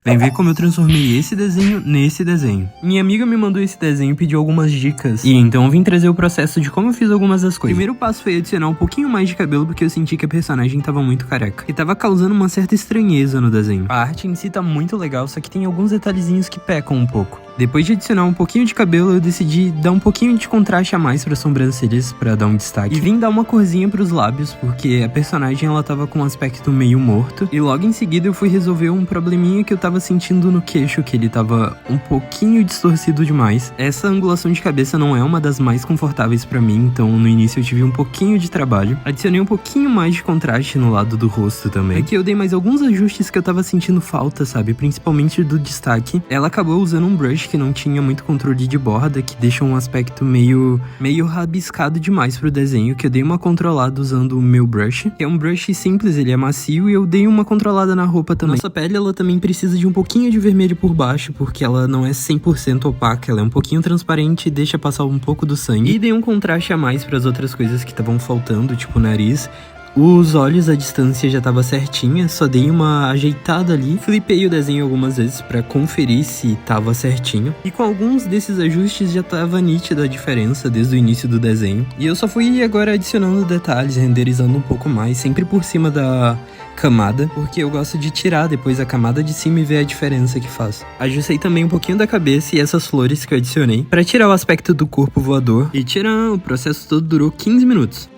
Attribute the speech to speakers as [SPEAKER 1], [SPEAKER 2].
[SPEAKER 1] Vem ver como eu transformei esse desenho nesse desenho. Minha amiga me mandou esse desenho e pediu algumas dicas. E então eu vim trazer o processo de como eu fiz algumas das coisas. O primeiro passo foi adicionar um pouquinho mais de cabelo porque eu senti que a personagem tava muito careca. E tava causando uma certa estranheza no desenho. A arte em si tá muito legal, só que tem alguns detalhezinhos que pecam um pouco. Depois de adicionar um pouquinho de cabelo, eu decidi dar um pouquinho de contraste a mais para as sobrancelhas, para dar um destaque. E vim dar uma corzinha pros lábios, porque a personagem ela tava com um aspecto meio morto. E logo em seguida eu fui resolver um probleminha que eu tava sentindo no queixo, que ele tava um pouquinho distorcido demais. Essa angulação de cabeça não é uma das mais confortáveis para mim, então no início eu tive um pouquinho de trabalho. Adicionei um pouquinho mais de contraste no lado do rosto também. Aqui eu dei mais alguns ajustes que eu tava sentindo falta, sabe? Principalmente do destaque. Ela acabou usando um brush que não tinha muito controle de borda, que deixa um aspecto meio rabiscado demais pro desenho, que eu dei uma controlada usando o meu brush, que é um brush simples, ele é macio, e eu dei uma controlada na roupa também. Nossa pele, ela também precisa de um pouquinho de vermelho por baixo, porque ela não é 100% opaca, ela é um pouquinho transparente e deixa passar um pouco do sangue. E dei um contraste a mais para as outras coisas que estavam faltando, tipo o nariz. Os olhos, a distância já tava certinha, só dei uma ajeitada ali. Flipei o desenho algumas vezes pra conferir se tava certinho. E com alguns desses ajustes já tava nítida a diferença desde o início do desenho. E eu só fui agora adicionando detalhes, renderizando um pouco mais, sempre por cima da camada, porque eu gosto de tirar depois a camada de cima e ver a diferença que faz. Ajustei também um pouquinho da cabeça e essas flores que eu adicionei pra tirar o aspecto do corpo voador. E tcharam, o processo todo durou 15 minutos.